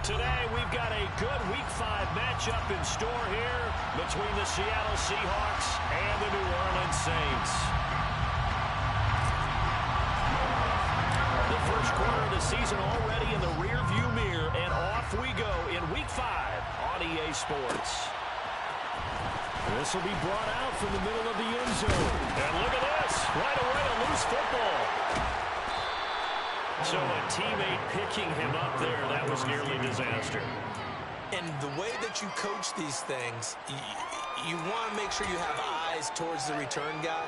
Today, we've got a good Week 5 matchup in store here between the Seattle Seahawks and the New Orleans Saints. The first quarter of the season already in the rearview mirror, and off we go in Week 5 on EA Sports. This will be brought out from the middle of the end zone. And look at this. Right away, a loose football. So a teammate picking him up there, that was nearly disaster. And the way that you coach these things, you want to make sure you have eyes towards the return guy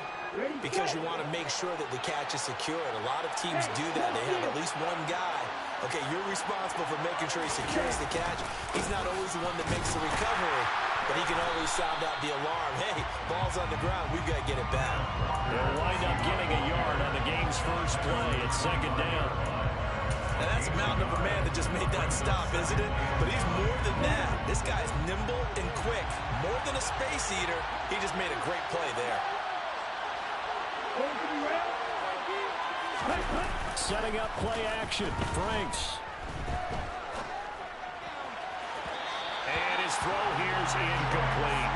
because you want to make sure that the catch is secured. A lot of teams do that. They have at least one guy. Okay, you're responsible for making sure he secures the catch. He's not always the one that makes the recovery, but he can always sound out the alarm. Hey, ball's on the ground. We've got to get it back. They'll wind up getting a yard on the game's first play. It's second down. Now, that's a mountain of a man that just made that stop, isn't it? But he's more than that. This guy's nimble and quick. More than a space eater, he just made a great play there. Setting up play action. Franks. And his throw here's incomplete.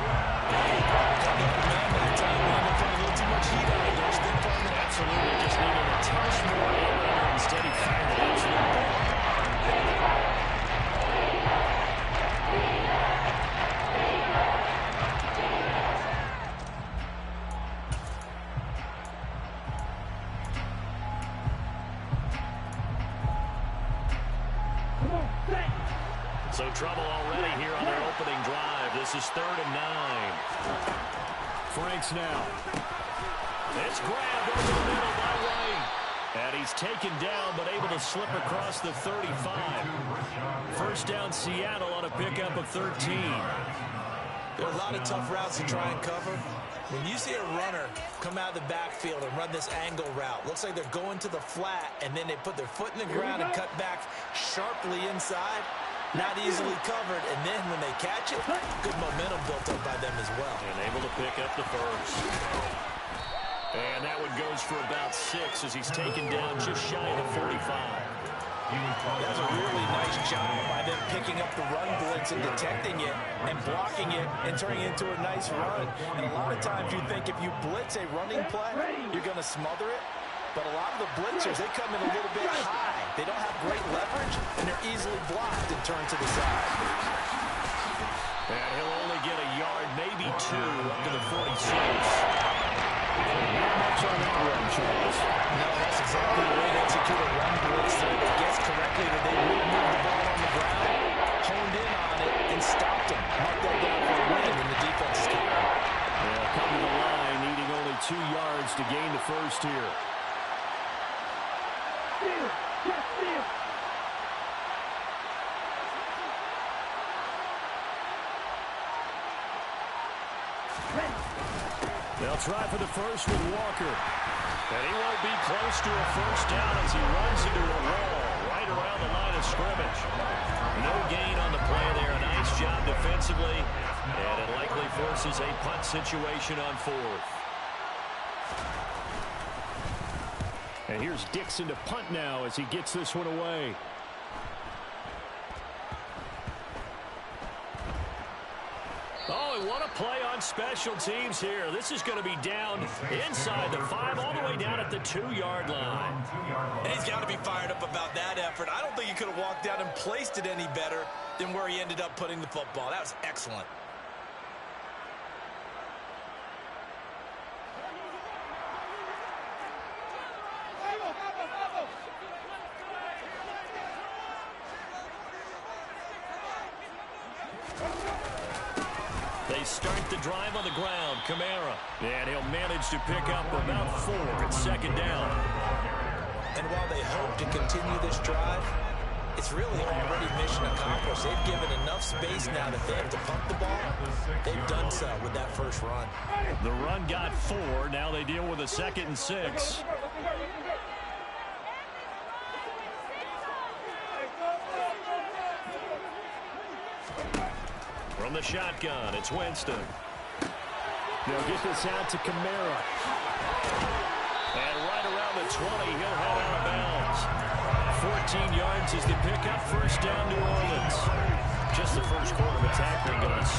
Absolutely, just needed a touch more air. Instead, he fired an absolute ball. So trouble already here on their opening drive. This is 3rd and 9. Franks now. It's grabbed over the middle by White. And he's taken down but able to slip across the 35. First down Seattle on a pickup of 13. There are a lot of tough routes to try and cover. When you see a runner come out of the backfield and run this angle route, looks like they're going to the flat, and then they put their foot in the ground and cut back sharply inside. Not easily covered, and then when they catch it, good momentum built up by them as well. And able to pick up the first. And that one goes for about 6 as he's taken down just shy of the 45. That's a really nice job by them picking up the run blitz and detecting it and blocking it and turning it into a nice run. And a lot of times you think if you blitz a running play, you're going to smother it. But a lot of the blitzers, they come in a little bit high. They don't have great leverage, and they're easily blocked and turned to the side. And he'll only get a yard, maybe 2, up to the 46. Not much on that run, Charles. No, that's exactly the way to execute a run blitz. If it gets correctly, that they will move the ball on the ground, honed in on it, and stopped him. Mark that down for a win when the defense is coming. Yeah, come to the line, needing only 2 yards to gain the first here. They'll try for the first with Walker. And he won't be close to a first down as he runs into a wall right around the line of scrimmage. No gain on the play there. A nice job defensively. And it likely forces a punt situation on 4th. And here's Dixon to punt now as he gets this one away. Oh, and what a play on special teams here. This is going to be down inside the 5, all the way down at the 2-yard line. And he's got to be fired up about that effort. I don't think he could have walked out and placed it any better than where he ended up putting the football. That was excellent. They start the drive on the ground. Kamara. And he'll manage to pick up about 4 at 2nd down. And while they hope to continue this drive, it's really already mission accomplished. They've given enough space now that they have to pump the ball. They've done so with that first run. The run got 4. Now they deal with a 2nd and 6. From the shotgun, it's Winston. They'll get this out to Kamara. And right around the 20, he'll head out of bounds. 14 yards is the pickup. First down, New Orleans.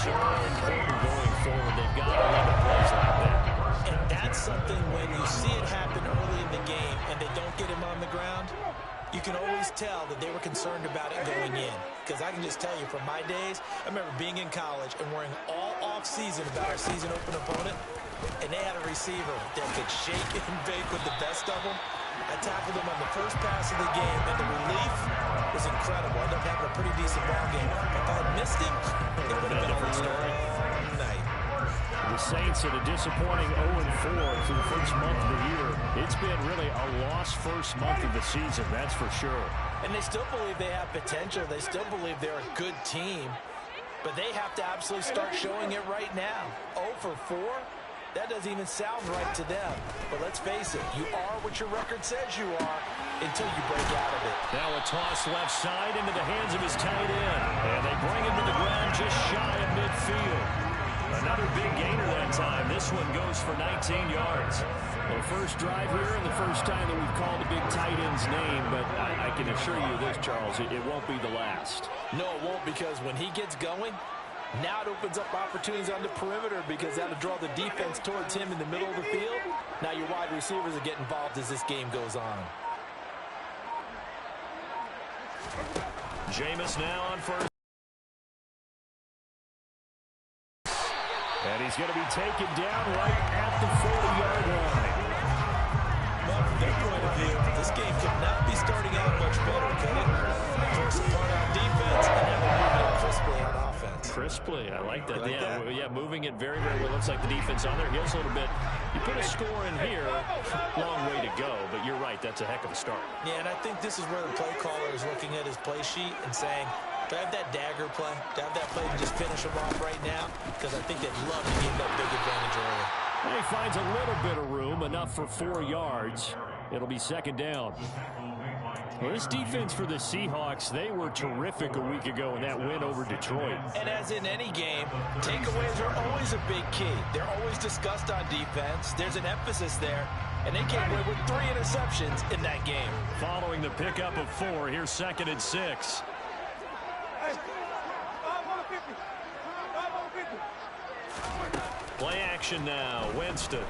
so important going forward. They've got to limit plays like that. And that's something when you see it happen early in the game and they don't get him on the ground, you can always tell that they were concerned about it going in. Because I can just tell you from my days, I remember being in college and worrying all off-season about our season-open opponent, and they had a receiver that could shake and bake with the best of them. I tackled him on the first pass of the game, and the relief was incredible. I ended up having a pretty decent ball game. If I had missed him, it would have been a long night. The Saints at a disappointing 0-4 through the first month of the year. It's been really a lost first month of the season, that's for sure. And they still believe they have potential. They still believe they're a good team. But they have to absolutely start showing it right now. 0-4? That doesn't even sound right to them. But let's face it, you are what your record says you are until you break out of it. Now a toss left side into the hands of his tight end. And they bring him to the ground just shy of midfield. Another big gainer that time. This one goes for 19 yards. Well, first drive here and the first time that we've called a big tight end's name, but I can assure you this, Charles, it won't be the last. No, it won't, because when he gets going, now it opens up opportunities on the perimeter because that'll draw the defense towards him in the middle of the field. Now your wide receivers will get involved as this game goes on. Jameis now on first. And he's going to be taken down right at the 40-yard line. Well, from their point of view, this game could not be starting out much better, could it? Force apart on defense and have it moving crisply on offense. Crisply, I like that. Like that? Yeah, moving it very, very well. Looks like the defense on their heels a little bit. You put a score in here, long way to go, but you're right, that's a heck of a start. Yeah, and I think this is where the play caller is looking at his play sheet and saying, do I have that dagger play? Do I have that play to just finish them off right now? Because I think they'd love to get that big advantage early. And he finds a little bit of room, enough for 4 yards. It'll be second down. Well, this defense for the Seahawks, they were terrific a week ago in that win over Detroit. And as in any game, takeaways are always a big key. They're always discussed on defense. There's an emphasis there. And they came away with 3 interceptions in that game. Following the pickup of 4, here's second and 6. Play action now. Winston.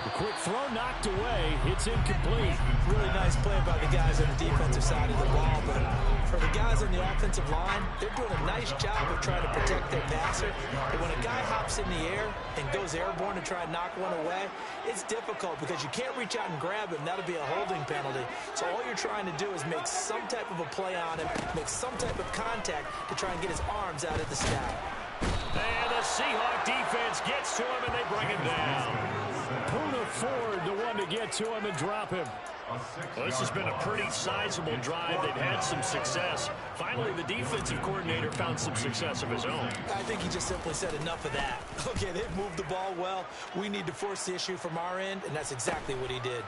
The quick throw knocked away. It's incomplete. Really nice play by the guys on the defensive side of the ball. But for the guys on the offensive line, they're doing a nice job of trying to protect their passer. But when a guy hops in the air and goes airborne to try and knock one away, it's difficult because you can't reach out and grab him. That'll be a holding penalty. So all you're trying to do is make some type of a play on him, make some type of contact to try and get his arms out of the stack. And the Seahawk defense gets to him, and they bring him down. Poona Ford, the one to get to him and drop him. Well, this has been a pretty sizable drive. They've had some success. Finally, the defensive coordinator found some success of his own. I think he just simply said enough of that. Okay, they've moved the ball well. We need to force the issue from our end, and that's exactly what he did.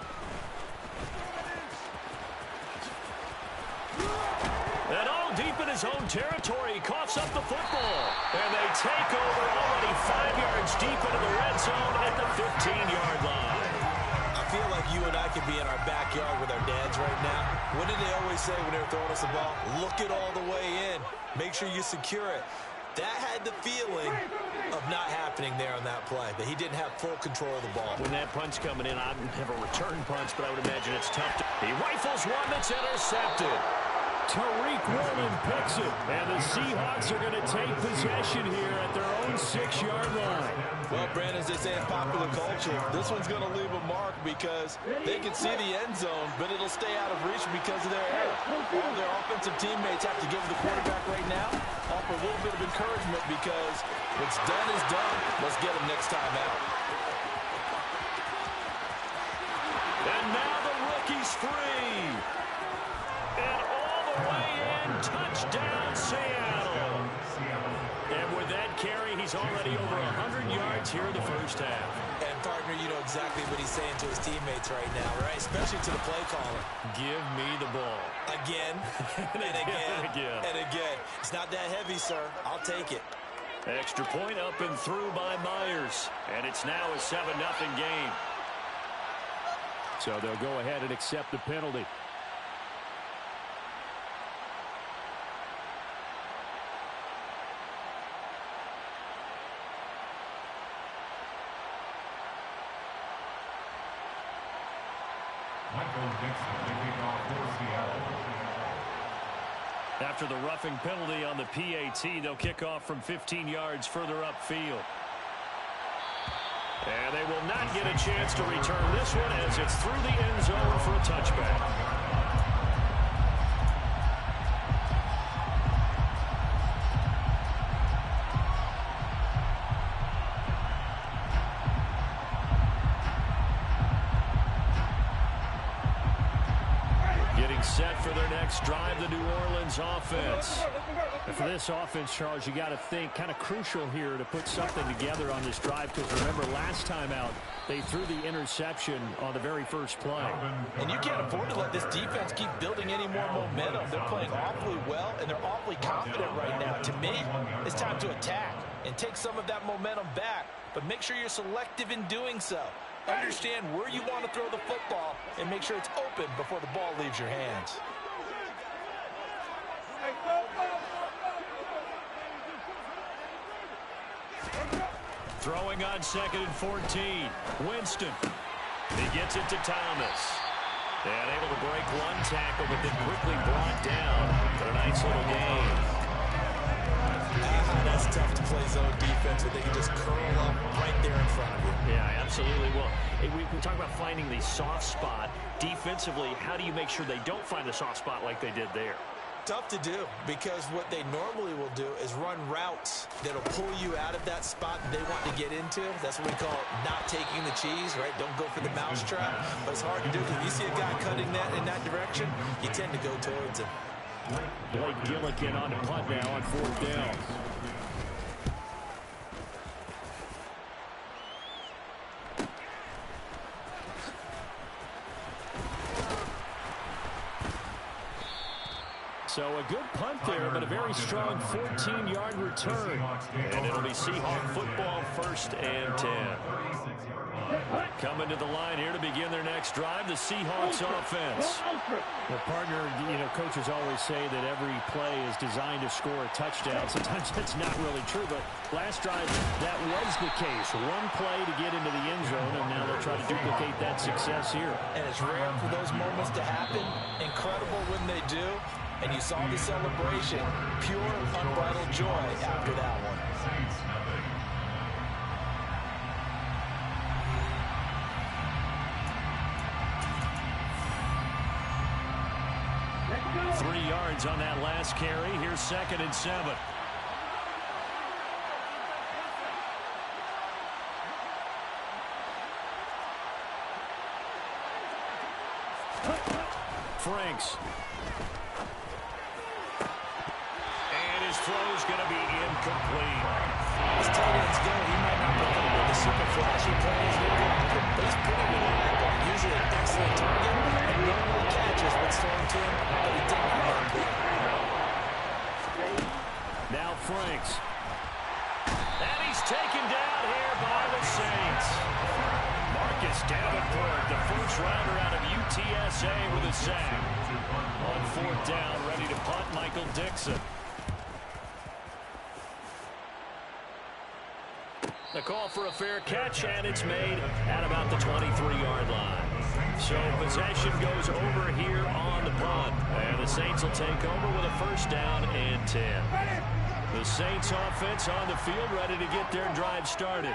And all deep in his own territory, he coughs up the football. And they take over already 5 yards deep into the red zone at the 15-yard line. I feel like you and I could be in our backyard with our dads right now. What did they always say when they were throwing us the ball? Look it all the way in. Make sure you secure it. That had the feeling of not happening there on that play, that he didn't have full control of the ball. When that punch coming in, I don't have a return punch, but I would imagine it's tough. He rifles one that's intercepted. Tariq Woolen picks it, and the Seahawks are going to take possession here at their own 6-yard line. Well, Brandon, as they say in popular culture, this one's going to leave a mark because they can see the end zone, but it'll stay out of reach because of their error. All their offensive teammates have to give the quarterback right now, offer a little bit of encouragement because what's done is done. Let's get him next time out. And now the rookie's free. And all the way in, touchdown Seattle. And with that carry, he's already over 100 yards here in the first half. And, partner, you know exactly what he's saying to his teammates right now, right? Especially to the play caller. Give me the ball. Again, and again, and again. It's not that heavy, sir. I'll take it. Extra point up and through by Myers. And it's now a 7-0 game. So they'll go ahead and accept the penalty. After the roughing penalty on the PAT, they'll kick off from 15 yards further upfield. And they will not get a chance to return this one as it's through the end zone for a touchback. Set for their next drive, the New Orleans offense. And for this offense, Charles, you got to think kind of crucial here to put something together on this drive, because remember last time out they threw the interception on the very first play. And you can't afford to let this defense keep building any more momentum. They're playing awfully well and they're awfully confident right now. To me, it's time to attack and take some of that momentum back, but make sure you're selective in doing so. Understand where you want to throw the football and make sure it's open before the ball leaves your hands. Throwing on 2nd and 14. Winston. He gets it to Thomas. And able to break one tackle, but then quickly brought down for a nice little gain. That's tough to play zone defense, but they can just curl up right there in front of you. Yeah, absolutely. Well, we talk about finding the soft spot. Defensively, how do you make sure they don't find the soft spot like they did there? Tough to do, because what they normally will do is run routes that'll pull you out of that spot they want to get into. That's what we call not taking the cheese, right? Don't go for the mousetrap. But it's hard to do because if you see a guy cutting that in that direction, you tend to go towards him. Blake Gillikin on the punt now on 4th down. So a good punt there, but a very strong 14-yard return. And it'll be Seahawk football, 1st and 10. Coming to the line here to begin their next drive, the Seahawks offense. Well, partner, coaches always say that every play is designed to score a touchdown. Sometimes that's not really true, but last drive, that was the case. One play to get into the end zone, and now they'll try to duplicate that success here. And it's rare for those moments to happen. Incredible when they do. And you saw the celebration. Pure, unbridled joy after that one. 3 yards on that last carry. Here's 2nd and 7. Franks. And his throw's going to be incomplete. As tight ends go, he might not perform with the super flashy plays, but he's pretty reliable. Usually an excellent target, and normally catches what's thrown to him, but he didn't have that. Now Franks. And he's taken down here by the Saints. Marcus Davenport, the first rounder out of UTSA with a sack. On 4th down, ready to punt, Michael Dixon. The call for a fair catch, and it's made at about the 23-yard line. So possession goes over here on the punt. And the Saints will take over with a 1st down and 10. The Saints offense on the field ready to get their drive started.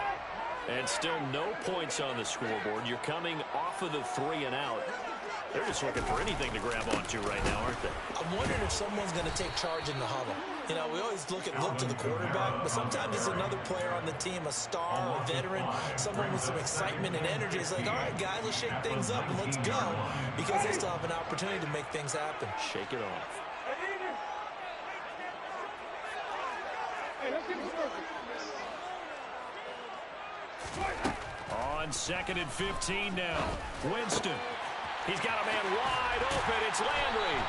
And still no points on the scoreboard. You're coming off of the 3 and out. They're just looking for anything to grab onto right now, aren't they? I'm wondering if someone's going to take charge in the huddle. You know, we always look to the quarterback, but sometimes it's another player on the team, a star, a veteran, someone with some excitement and energy. It's like, all right, guys, let's shake things up and let's go, because they still have an opportunity to make things happen. Shake it off. On 2nd and 15 now. Winston. He's got a man wide open. It's Landry.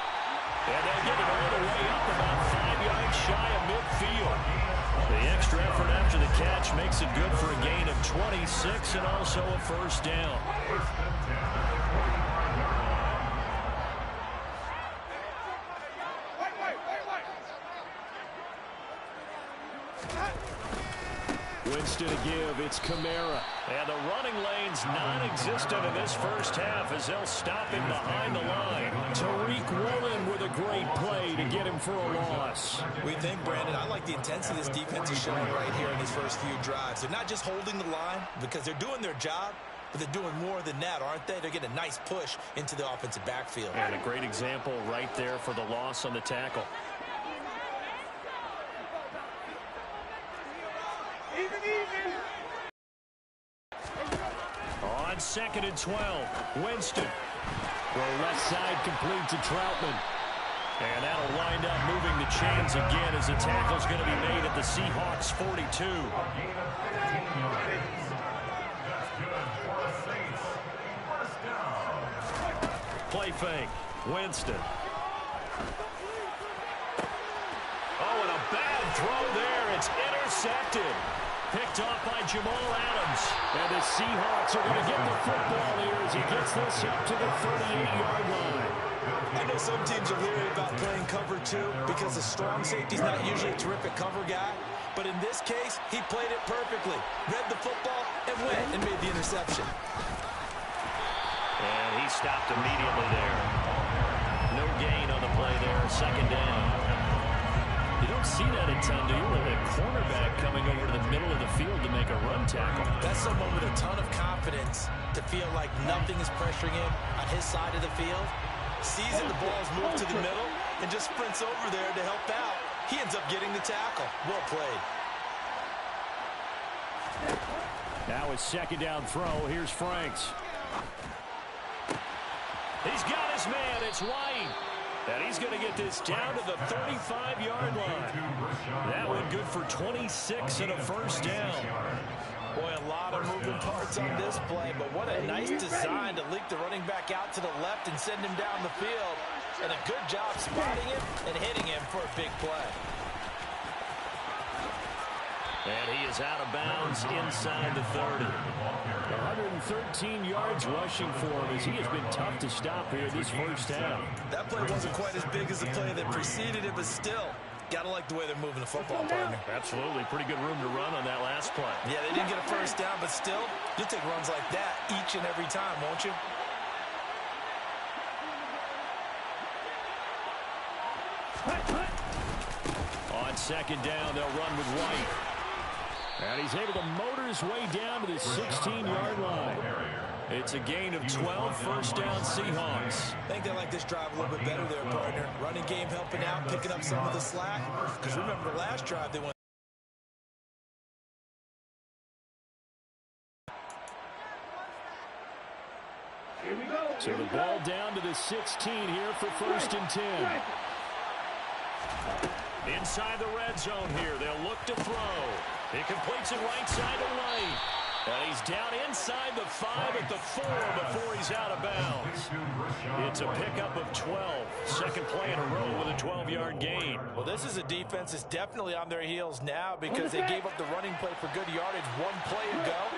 And they'll get it all the way up about 5 yards shy of midfield. The extra effort after the catch makes it good for a gain of 26 and also a 1st down. Winston to give. It's Kamara. And the running lane's non-existent in this first half as they'll stop him behind the line. Tariq Woolen with a great play to get him for a loss. We think, Brandon, I like the intensity this defense is showing right here in these first few drives. They're not just holding the line because they're doing their job, but they're doing more than that, aren't they? They're getting a nice push into the offensive backfield. And a great example right there for the loss on the tackle. On 2nd and 12, Winston. Throw left side complete to Troutman. And that'll wind up moving the chains again as the tackle's going to be made at the Seahawks 42. Play fake. Winston. Oh, and a bad throw there. It's intercepted. Picked off by Jamal Adams. And the Seahawks are going to get the football here as he gets this up to the 38-yard line. I know some teams are leery about playing cover 2 because the strong safety's not usually a terrific cover guy. But in this case, he played it perfectly. Read the football and went and made the interception. And he stopped immediately there. No gain on the play there. 2nd down. You don't see that a ton, do you? With a cornerback coming over to the middle of the field to make a run tackle. That's someone with a ton of confidence to feel like nothing is pressuring him on his side of the field. Sees that the ball's moved to the middle and just sprints over there to help out. He ends up getting the tackle. Well played. Now his 2nd down throw. Here's Franks. He's got his man. It's White. And he's going to get this down to the 35-yard line. That one good for 26 and a first down. Boy, a lot of moving parts on this play, but what a nice design to leak the running back out to the left and send him down the field. And a good job spotting him and hitting him for a big play. And he is out of bounds inside the 30. 113 yards rushing for him as he has been tough to stop here this first half. That play wasn't quite as big as the play that preceded it, but still, got to like the way they're moving the football, partner. Absolutely. Pretty good room to run on that last play. Yeah, they didn't get a first down, but still, you'll take runs like that each and every time, won't you? On 2nd down, they'll run with White. And he's able to motor his way down to the 16-yard line. It's a gain of 12, first down Seahawks. I think they like this drive a little bit better there, partner. Running game helping out, picking up some of the slack. Because remember the last drive they went. Here we go. So the ball down to the 16 here for 1st and 10. Inside the red zone here. They'll look to throw. He completes it right side to White. And he's down inside the 5 at the 4 before he's out of bounds. It's a pickup of 12. Second play in a row with a 12-yard gain. Well, this is a defense that's definitely on their heels now because they gave up the running play for good yardage one play ago.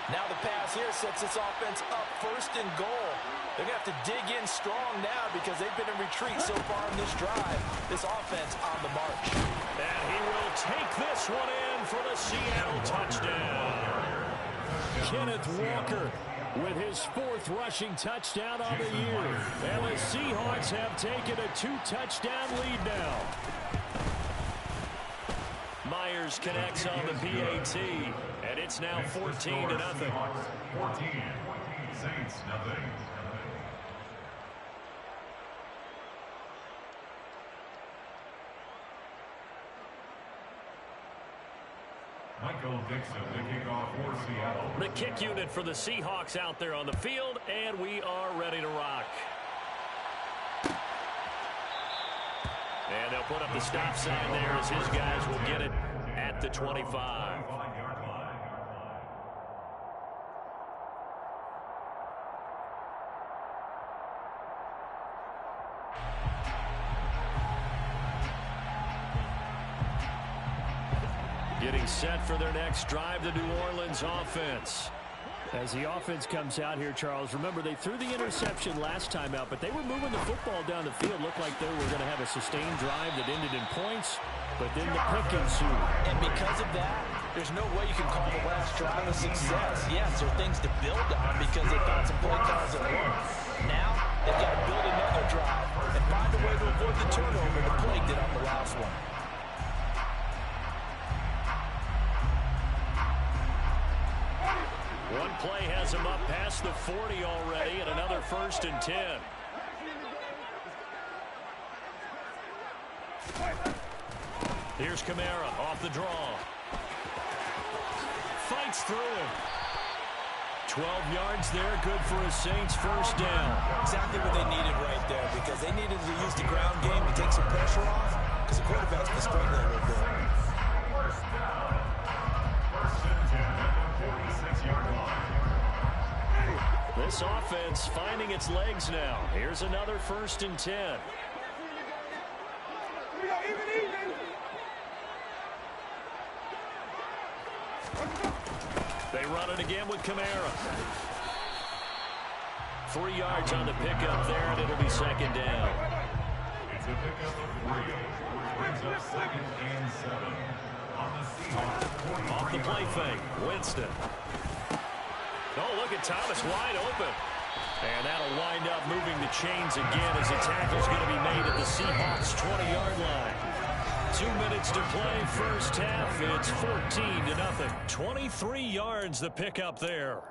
Now the pass here sets this offense up 1st and goal. They're going to have to dig in strong now because they've been in retreat so far in this drive. This offense on the march. And he will take this one in for the Seattle touchdown. Kenneth Walker with his 4th rushing touchdown on the year. And the Seahawks have taken a 2-touchdown lead now. Myers connects on the PAT, and it's now 14-0. 14, Saints nothing. Michael Dixon, the kickoff for Seattle. The kick unit for the Seahawks out there on the field, and we are ready to rock. And they'll put up the stop sign there as his guys will get it at the 25. Getting set for their next drive, the New Orleans offense. As the offense comes out here, Charles, remember they threw the interception last time out, but they were moving the football down the field. Looked like they were going to have a sustained drive that ended in points, but then the pick ensued. And because of that, there's no way you can call the last drive a success. Yes, there are things to build on because they found some play calls that work. Now, they've got to build another drive and find a way to avoid the turnover. The play Big play has him up past the 40 already, and another 1st and 10. Here's Kamara off the draw. Fights through him. 12 yards there, good for a Saints 1st down. Exactly what they needed right there, because they needed to use the ground game to take some pressure off, because the quarterback's been struggling a little bit. First down. 1st and 10 at the 46-yard line. This offense finding its legs now. Here's another 1st and 10. They run it again with Kamara. 3 yards on the pickup there, and it'll be 2nd down. It's a pickup of 3, which brings up 2nd and 7. On the Seahawks 43. Off the play fake, Winston. Oh, look at Thomas wide open. And that'll wind up moving the chains again as the tackle's going to be made at the Seahawks 20-yard line. 2 minutes to play, 1st half. It's 14-0. 23 yards the pickup there.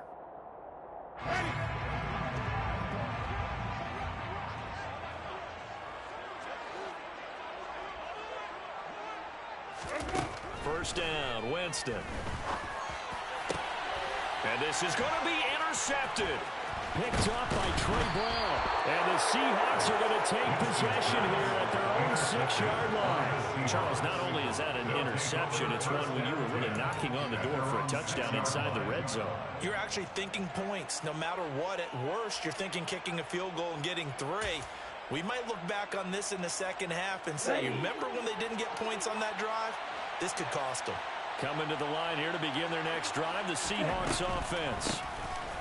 First down, Winston. And this is going to be intercepted. Picked up by Trey Brown. And the Seahawks are going to take possession here at their own 6-yard line. Charles, not only is that an interception, it's one when you were really knocking on the door for a touchdown inside the red zone. You're actually thinking points. No matter what, at worst, you're thinking kicking a field goal and getting 3. We might look back on this in the 2nd half and say, remember when they didn't get points on that drive? This could cost them. Coming to the line here to begin their next drive, the Seahawks offense.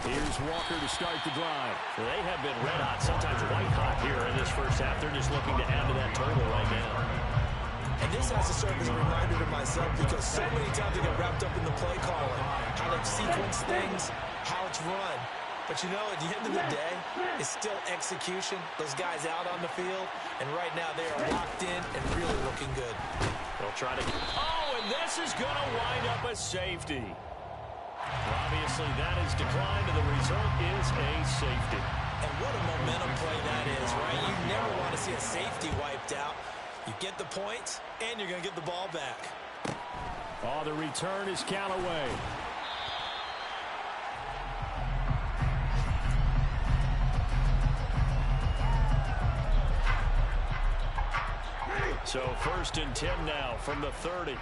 Here's Walker to start the drive. They have been red hot, sometimes white hot here in this 1st half. They're just looking to add to that total right now. And this has to serve as a reminder to myself, because so many times I get wrapped up in the play calling, how they've sequenced things, how it's run. But you know, at the end of the day, it's still execution. Those guys out on the field, and right now they are locked in and really looking good. They'll try to... Oh, and this is going to wind up a safety. Obviously, that is declined, and the result is a safety. And what a momentum play that is, right? You never want to see a safety wiped out. You get the points, and you're going to get the ball back. Oh, the return is Callaway. So 1st and 10 now from the 30.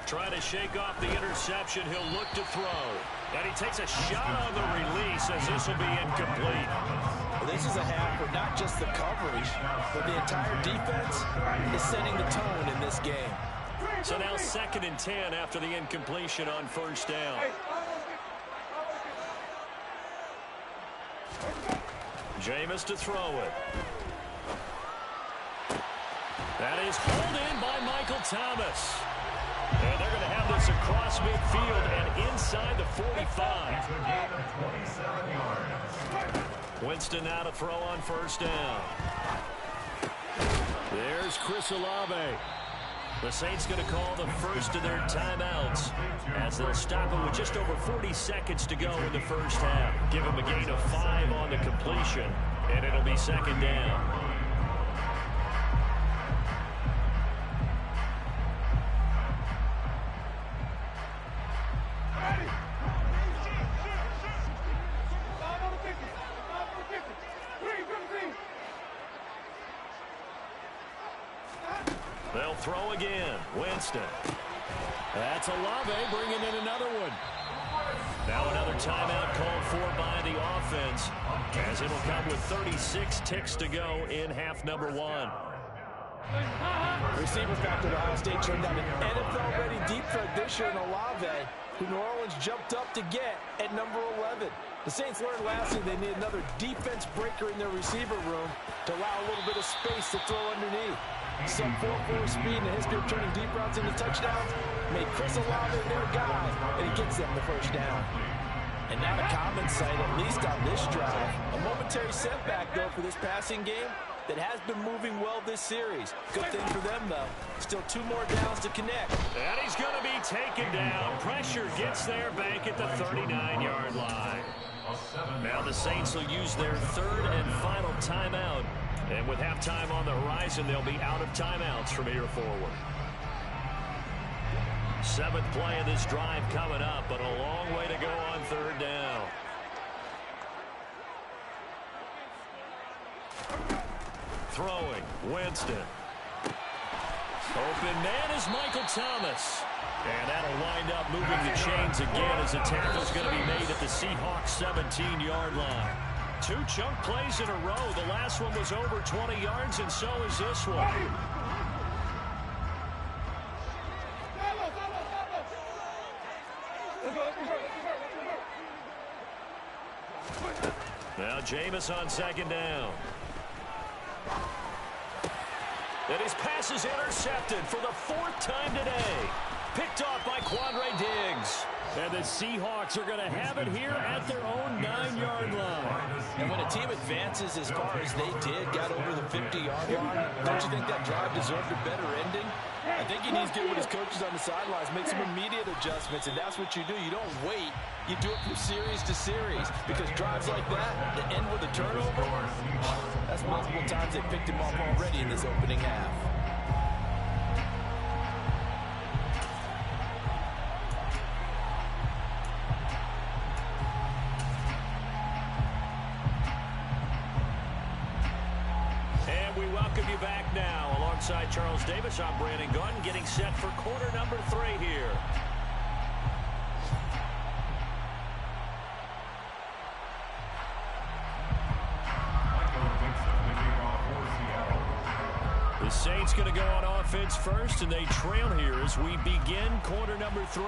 Trying to shake off the interception. He'll look to throw. And he takes a shot on the release as this will be incomplete. Well, this is a half where not just the coverage, but the entire defense is setting the tone in this game. So now 2nd and 10 after the incompletion on 1st down. Jameis to throw it. That is hauled in by Michael Thomas. And they're going to have this across midfield and inside the 45. Winston now to throw on 1st down. There's Chris Olave. The Saints going to call the first of their timeouts as they'll stop it with just over 40 seconds to go in the 1st half. Give them a gain of 5 on the completion, and it'll be 2nd down. They'll throw again. Winston. That's Olave bringing in another one. Now another timeout called for by the offense, as it'll come with 36 ticks to go in half number 1. Receiver factor at Ohio State turned out an NFL-ready deep threat this year in Olave, who New Orleans jumped up to get at number 11. The Saints learned last year they need another defense breaker in their receiver room to allow a little bit of space to throw underneath. Some 4.4 speed and a history of turning deep routes into touchdowns made Chris Olave their guy, and he gets them the 1st down. And not a common sight, at least on this drive. A momentary setback, though, for this passing game that has been moving well this series. Good thing for them, though. Still 2 more downs to connect. And he's going to be taken down. Pressure gets there back at the 39-yard line. Now the Saints will use their 3rd and final timeout. And with halftime on the horizon, they'll be out of timeouts from here forward. 7th play of this drive coming up, but a long way to go on 3rd down. Throwing, Winston. Open man is Michael Thomas. And that'll wind up moving the chains again as the tackle's going to be made at the Seahawks 17-yard line. 2 chunk plays in a row. The last one was over 20 yards, and so is this one. Now Jameis on 2nd down. And his pass is intercepted for the 4th time today. Picked off by Quandre Diggs. And the Seahawks are going to have it here at their own 9-yard line. And when a team advances as far as they did, got over the 50-yard line, don't you think that drive deserved a better ending? I think he needs to get with his coaches on the sidelines, make some immediate adjustments, and that's what you do. You don't wait. You do it from series to series, because drives like that, that end with a turnover, that's multiple times they picked him off already in this opening half. Welcome you back now. Alongside Charles Davis, I'm Brandon Gaudin, getting set for quarter number 3 here. The Saints going to go on offense first, and they trail here as we begin quarter number 3.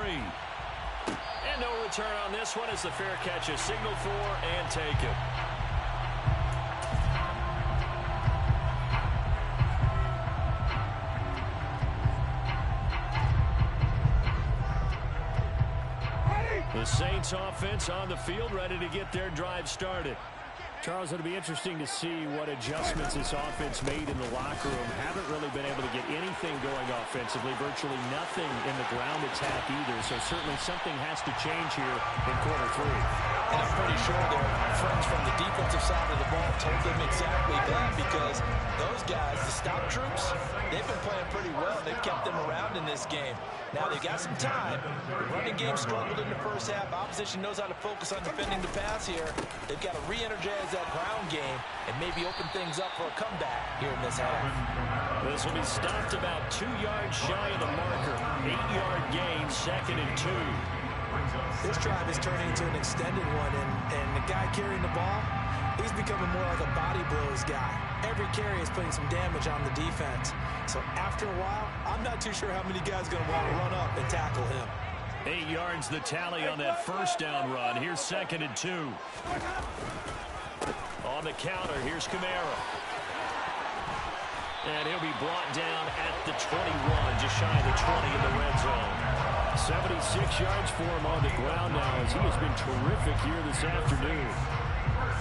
And no return on this one as the fair catch is signaled for and taken. The Saints offense on the field, ready to get their drive started. Charles, it'll be interesting to see what adjustments this offense made in the locker room. Haven't really been able to get anything going offensively, virtually nothing in the ground attack either. So certainly something has to change here in quarter 3. And I'm pretty sure their friends from the defensive side of the ball told them exactly that, because those guys, the stop troops, they've been playing pretty well. They've kept them around in this game. Now they've got some time. The running game struggled in the first half. Opposition knows how to focus on defending the pass here. They've got to re-energize that ground game and maybe open things up for a comeback here in this half. This will be stopped about 2 yards shy of the marker. 8-yard gain, 2nd and 2. This drive is turning into an extended one, and the guy carrying the ball, he's becoming more like a body blows guy. Every carry is putting some damage on the defense. So after a while, I'm not too sure how many guys are going to want to run up and tackle him. 8 yards the tally on that first down run. Here's 2nd and 2. On the counter, here's Kamara. And he'll be brought down at the 21, just shy of the 20 in the red zone. 76 yards for him on the ground now, as he has been terrific here this afternoon.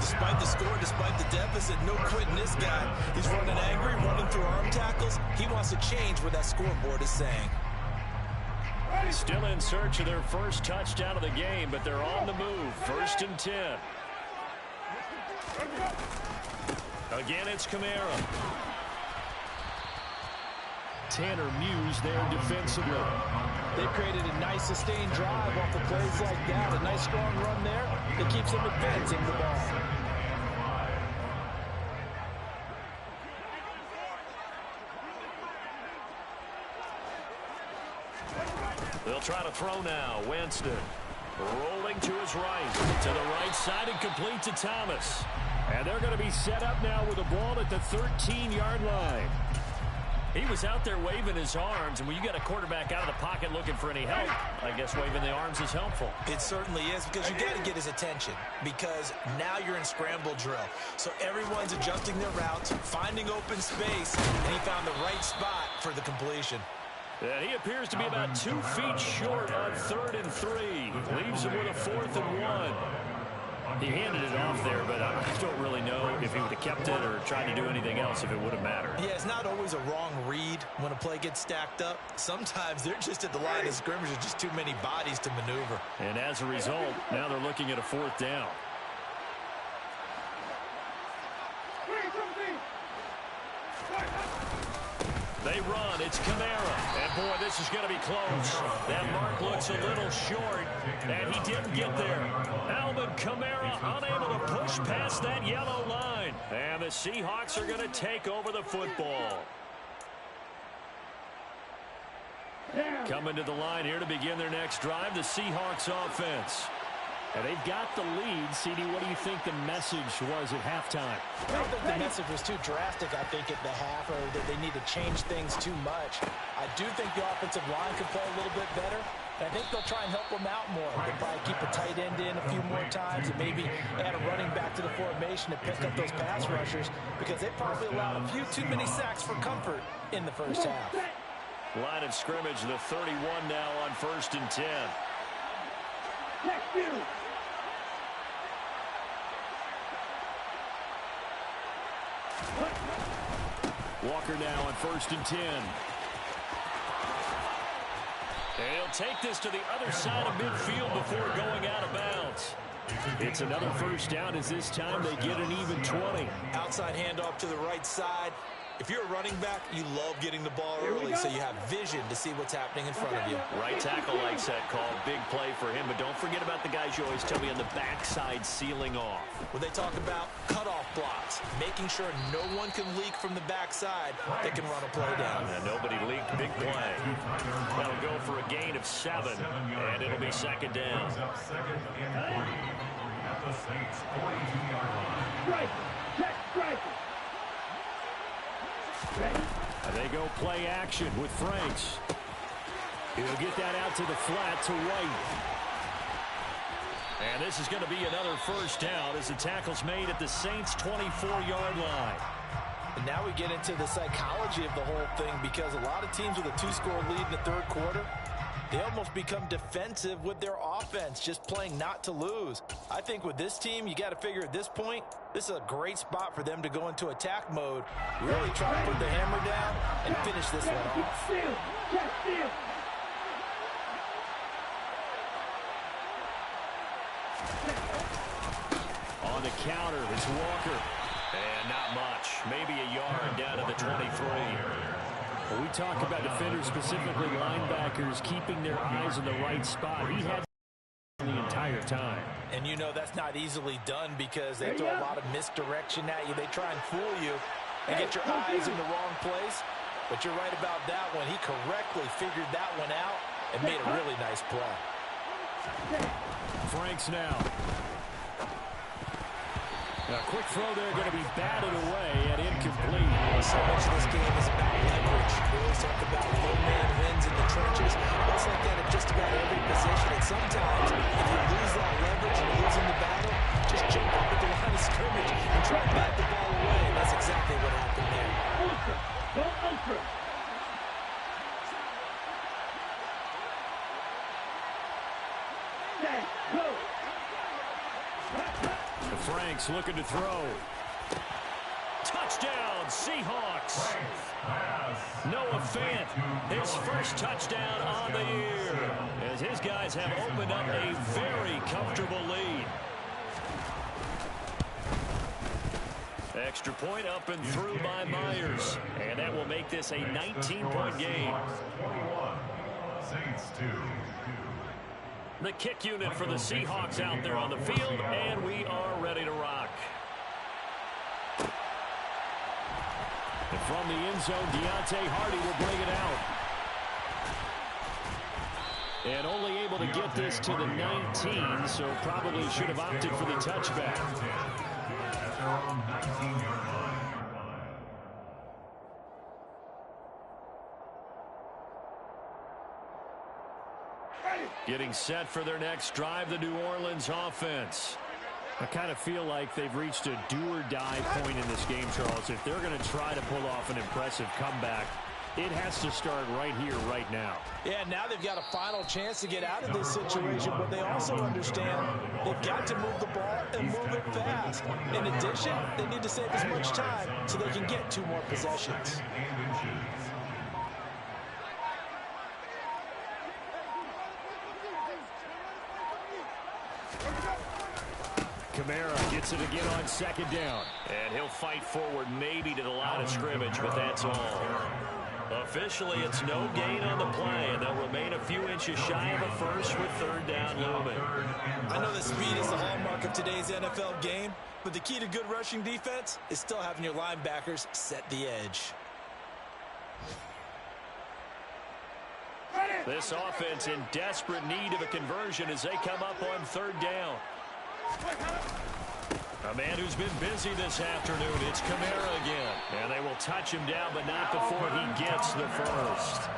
Despite the score, despite the deficit, no quitting this guy. He's running angry, running through arm tackles. He wants to change what that scoreboard is saying. Still in search of their first touchdown of the game, but they're on the move. 1st and 10. Again, it's Kamara. Tanner Muse there defensively. They've created a nice sustained drive off of plays like that. A nice strong run there that keeps them advancing the ball. They'll try to throw now. Winston rolling to his right. To the right side and complete to Thomas. And they're going to be set up now with the ball at the 13-yard line. He was out there waving his arms, and when you got a quarterback out of the pocket looking for any help, I guess waving the arms is helpful. It certainly is, because you got to get his attention, because now you're in scramble drill. So everyone's adjusting their routes, finding open space, and he found the right spot for the completion. And he appears to be about 2 feet short on 3rd and 3. Leaves him with a 4th and 1. He handed it off there, but I just don't really know if he would have kept it or tried to do anything else if it would have mattered. Yeah, it's not always a wrong read when a play gets stacked up. Sometimes they're just at the line of scrimmage with just too many bodies to maneuver. And as a result, now they're looking at a 4th down. They run. It's Kamara. And, boy, this is going to be close. That mark looks a little short, and he didn't get there. Alvin Kamara unable to push past that yellow line. And the Seahawks are going to take over the football. Coming to the line here to begin their next drive, the Seahawks offense. And they've got the lead. CD, what do you think the message was at halftime? I don't think the message was too drastic, I think, at the half, or that they need to change things too much. I do think the offensive line could play a little bit better. And I think they'll try and help them out more. They'll probably keep a tight end in a few more times and maybe add a running back to the formation to pick up those pass rushers, because they probably allowed a few too many sacks for comfort in the first half. Line of scrimmage, the 31 now on 1st and 10. Walker now on 1st and 10. And he'll take this to the other side of midfield before going out of bounds. It's another 1st down as this time they get an even 20. Outside handoff to the right side. If you're a running back, you love getting the ball early so you have vision to see what's happening in front of you. Right tackle likes that call. Big play for him. But don't forget about the guys you always tell me on the backside sealing off. When they talk about cutoff blocks, making sure no one can leak from the backside that can run a play down. And nobody leaked. Big play. That'll go for a gain of 7. And it'll be 2nd down. Second and 3 at the Saints 42-yard line. Strike. And they go play action with Franks. He'll get that out to the flat to White. And this is going to be another 1st down as the tackle's made at the Saints' 24-yard line. And now we get into the psychology of the whole thing, because a lot of teams with a 2-score lead in the 3rd quarter, they almost become defensive with their offense, just playing not to lose. I think with this team, you got to figure at this point, this is a great spot for them to go into attack mode, really try to put the hammer down and finish this one off. On the counter, it's Walker. And not much. Maybe a yard down to the 23. When we talk about defenders, specifically linebackers, keeping their eyes in the right spot. He had the entire time. And you know that's not easily done, because they throw a lot of misdirection at you. They try and fool you and get your eyes in the wrong place. But you're right about that one. He correctly figured that one out and made a really nice play. Franks now. A quick throw there, going to be batted away and incomplete. So much of this game is about leverage. We always talk about low man wins in the trenches. It's like that at just about every position. And sometimes, if you lose that leverage and losing the battle, just jump up at the line of scrimmage and try to bat the ball away. And that's exactly what happened there. Franks looking to throw. Touchdown, Seahawks. Noah Fant, his first touchdown on the year, as his guys have opened up a very comfortable lead. Extra point up and through by Myers. And that will make this a 19-point game. Saints 2. The kick unit for the Seahawks out there on the field, and we are ready to rock. And from the end zone, Deontay Hardy will bring it out. And only able to get this to the 19, so probably should have opted for the touchback. At their own 19-yard line. Getting set for their next drive, the New Orleans offense. I kind of feel like they've reached a do-or-die point in this game, Charles. If they're going to try to pull off an impressive comeback, It has to start right here, right now. Yeah, now they've got a final chance to get out of this situation, but they also understand they've got to move the ball and move it fast. In addition, they need to save as much time so they can get 2 more possessions. Kamara gets it again on 2nd down. And he'll fight forward maybe to the line of scrimmage, but that's all. Officially, it's no gain on the play, and they'll remain a few inches shy of a first with 3rd down looming. I know that speed is the hallmark of today's NFL game, but the key to good rushing defense is still having your linebackers set the edge. This offense in desperate need of a conversion as they come up on 3rd down. A man who's been busy this afternoon, it's Kamara again. And they will touch him down, but not before he gets the first.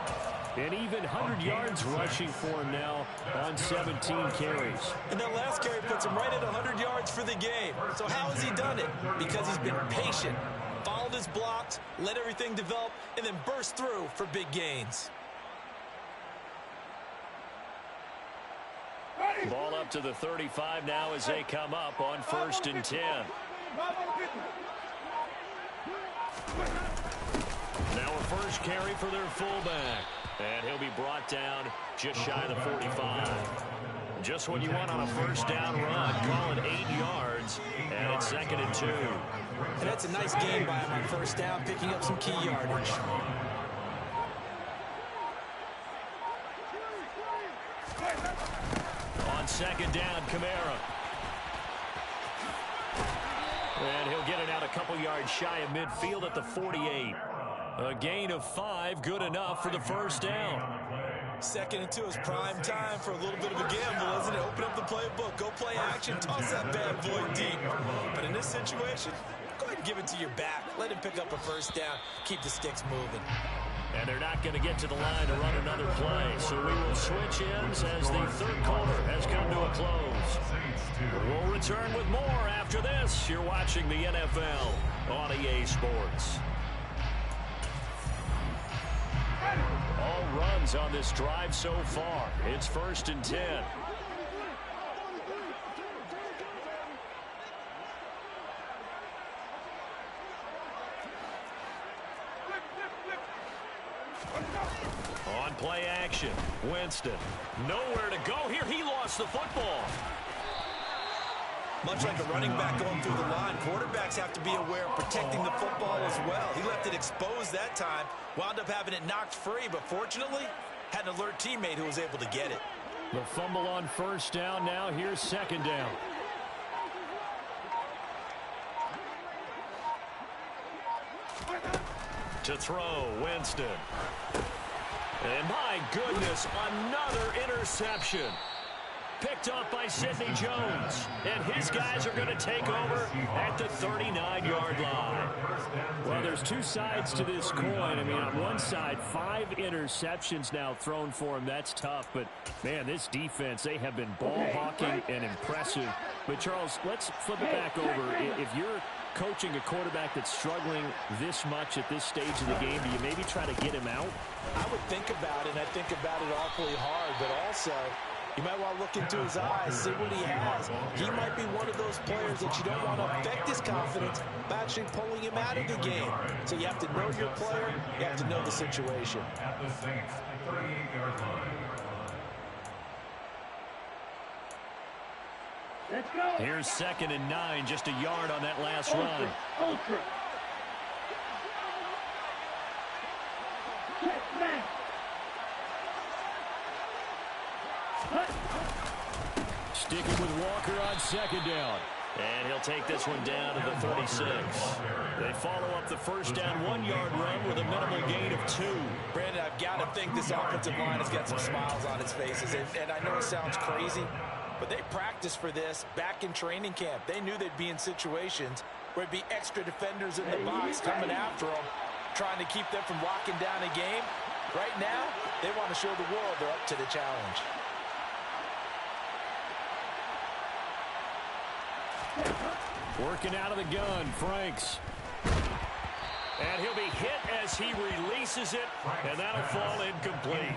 And even 100 yards rushing for him now on 17 carries. And that last carry puts him right at 100 yards for the game. So how has he done it? Because he's been patient, followed his blocks, let everything develop, and then burst through for big gains. Ball up to the 35 now as they come up on 1st and 10. Now a first carry for their fullback. And he'll be brought down just shy of the 45. Just when you want on a 1st down run, call it 8 yards, and it's 2nd and 2. And that's a nice gain by him on 1st down, picking up some key yardage. On 2nd down, Kamara. And he'll get it out a couple yards shy of midfield at the 48. A gain of 5, good enough for the 1st down. 2nd and 2 is prime time for a little bit of a gamble, isn't it? Open up the playbook, go play action, toss that bad boy deep. But in this situation, go ahead and give it to your back. Let him pick up a 1st down, keep the sticks moving. And they're not going to get to the line to run another play. So we will switch ends as the 3rd quarter has come to a close. We'll return with more after this. You're watching the NFL on EA Sports. All runs on this drive so far. It's 1st and 10. On play action, Winston. Nowhere to go here. He lost the football. Much like a running back going through the line, quarterbacks have to be aware of protecting the football as well. He left it exposed that time, wound up having it knocked free, but fortunately, had an alert teammate who was able to get it. The fumble on 1st down now. Here's 2nd down. To throw, Winston. And my goodness, another interception. Picked off by Sidney Jones. And his guys are going to take over at the 39-yard line. Well, there's 2 sides to this coin. I mean, on one side, 5 interceptions now thrown for him. That's tough. But, man, this defense, they have been ball hawking and impressive. But, Charles, let's flip it back over. If you're coaching a quarterback that's struggling this much at this stage of the game, do you maybe try to get him out? I would think about it, and I think about it awfully hard, but also you might want to look into his eyes, see what he has. He might be one of those players that you don't want to affect his confidence by actually pulling him out of the game. So you have to know your player, you have to know the situation. At the Saints, 38-yard line. Let's go. Here's 2nd and 9, just a yard on that last run. Ultra. Check back. Sticking with Walker on 2nd down. And he'll take this one down to the 36. They follow up the 1st down 1-yard run with a minimal gain of 2. Brandon, I've got to think this offensive line has got some smiles on its faces. And I know it sounds crazy, but they practiced for this back in training camp. They knew they'd be in situations where it'd be extra defenders in the box coming after them, trying to keep them from locking down a game. Right now, they want to show the world they're up to the challenge. Working out of the gun, Franks. And he'll be hit as he releases it, and that'll fall incomplete.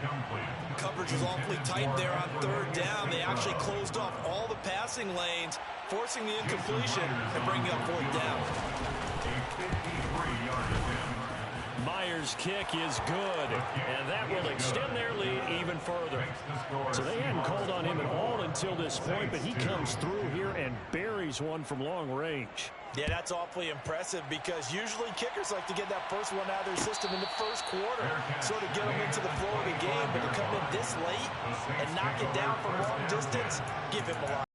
Coverage was awfully tight there on third down. They actually closed off all the passing lanes, forcing the incompletion and bringing up fourth down. Myers' kick is good, and that will extend their lead even further. So they hadn't called on him at all until this point, but he comes through here and buries one from long range. Yeah, that's awfully impressive because usually kickers like to get that first one out of their system in the first quarter, sort of get them into the flow of the game, but to come in this late and knock it down from long distance, give him a lot.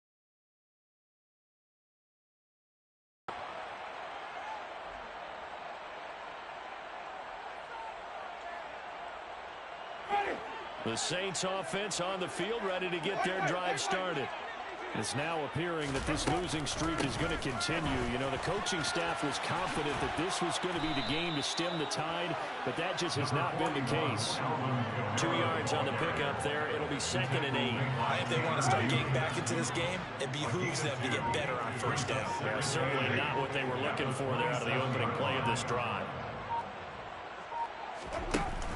The Saints offense on the field, ready to get their drive started. It's now appearing that this losing streak is going to continue. You know, the coaching staff was confident that this was going to be the game to stem the tide, but that just has not been the case. 2 yards on the pickup there. It'll be 2nd and 8. If they want to start getting back into this game, it behooves them to get better on first down. Yeah, certainly not what they were looking for there out of the opening play of this drive.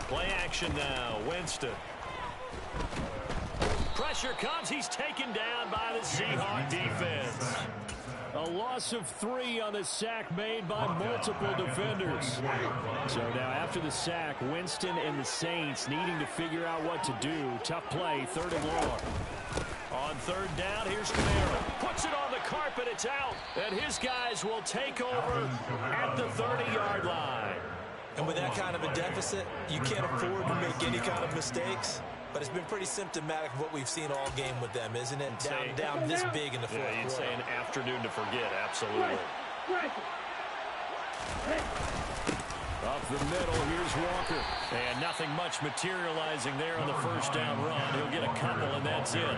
Play action now. Winston. Pressure comes. He's taken down by the Seahawk defense. A loss of 3 on the sack made by multiple defenders. So now after the sack, Winston and the Saints needing to figure out what to do. Tough play, 3rd and long. On 3rd down, here's Camaro. Puts it on the carpet. It's out. And his guys will take over at the 30-yard line. And with that kind of a deficit, you can't afford to make any kind of mistakes. But it's been pretty symptomatic of what we've seen all game with them, isn't it? Down this big in the fourth quarter. You'd say an afternoon to forget, absolutely. Up the middle, here's Walker. And nothing much materializing there on the first down run. He'll get a couple, and that's it.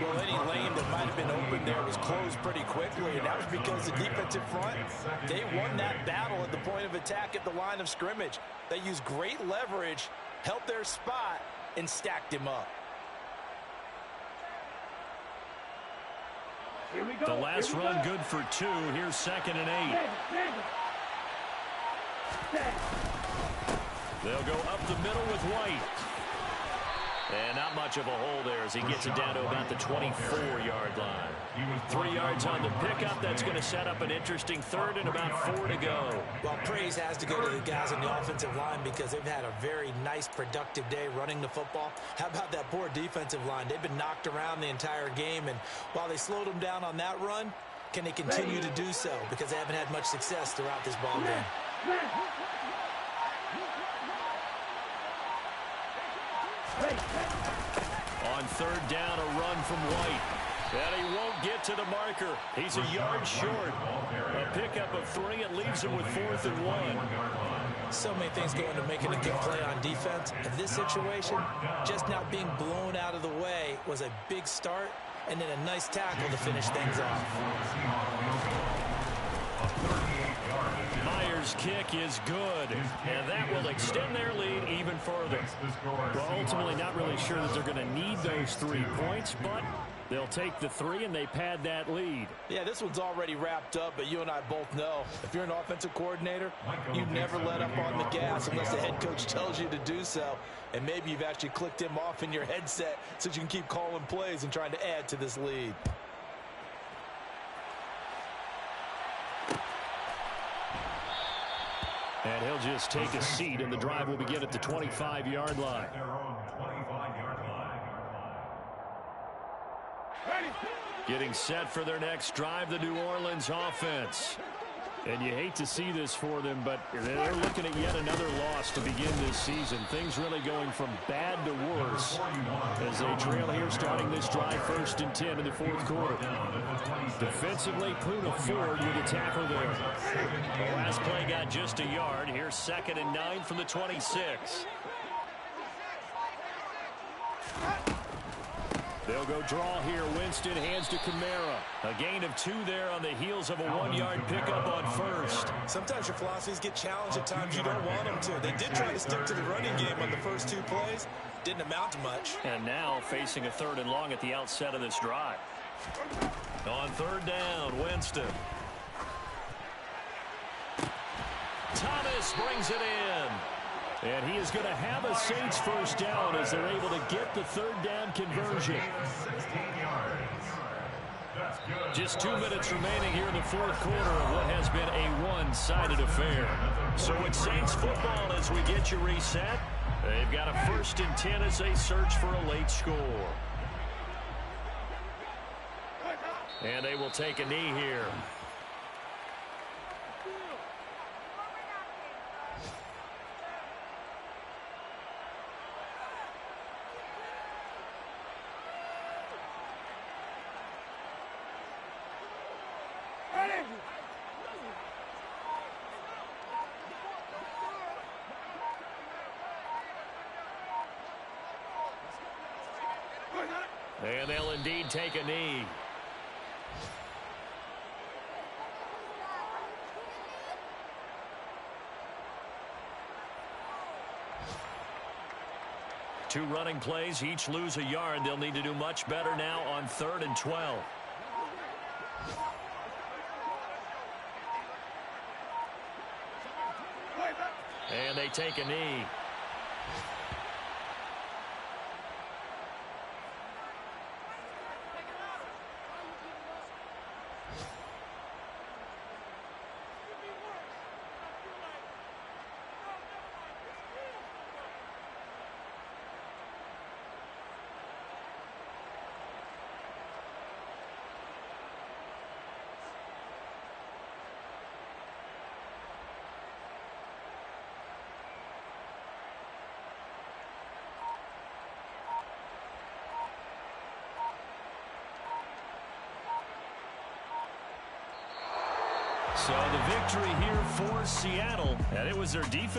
Well, any lane that might have been open there was closed pretty quickly, and that was because the defensive front, they won that battle at the point of attack at the line of scrimmage. They used great leverage, held their spot, and stacked him up. The last run good for 2. Here's 2nd and 8. They'll go up the middle with White. And not much of a hole there as he gets it down to about the 24-yard line. 3 yards on the pickup. That's going to set up an interesting 3rd and about 4 to go. Well, praise has to go to the guys on the offensive line because they've had a very nice, productive day running the football. How about that poor defensive line? They've been knocked around the entire game, and while they slowed them down on that run, can they continue to do so? Because they haven't had much success throughout this ball game. On 3rd down, a run from White. And he won't get to the marker. He's a yard short. A pickup of 3. It leaves him with 4th and 1. So many things go into making a good play on defense. In this situation, just now being blown out of the way was a big start, and then a nice tackle to finish things off. Myers' kick is good, and that will extend their lead even further. Well, ultimately not really sure that they're going to need those 3 points, but they'll take the 3 and they pad that lead. Yeah, this one's already wrapped up, but you and I both know if you're an offensive coordinator, you never let up on the gas unless the head coach tells you to do so. And maybe you've actually clicked him off in your headset so you can keep calling plays and trying to add to this lead. And he'll just take a seat, and the drive will begin at the 25-yard line. Getting set for their next drive, the New Orleans offense. And you hate to see this for them, but they're looking at yet another loss to begin this season. Things really going from bad to worse as they trail here starting this drive 1st and 10 in the 4th quarter. Defensively, Puna Ford with a tackle there. The last play got just a yard. Here's 2nd and 9 from the 26. They'll go draw here. Winston hands to Camara. A gain of 2 there on the heels of a 1-yard pickup on 1st. Sometimes your philosophies get challenged at times you don't want them to. They did try to stick to the running game on the first 2 plays. Didn't amount to much. And now facing a 3rd and long at the outset of this drive. On 3rd down, Winston. Thomas brings it in. And he is going to have a Saints first down as they're able to get the third down conversion. 16 yards. That's good. Just 2 minutes remaining here in the fourth quarter of what has been a one-sided affair. So it's Saints football as we get you reset. They've got a 1st and 10 as they search for a late score. And they will take a knee here. And they'll indeed take a knee. Two running plays, each lose a yard. They'll need to do much better now on 3rd and 12. And they take a knee. So the victory here for Seattle, and it was their defense.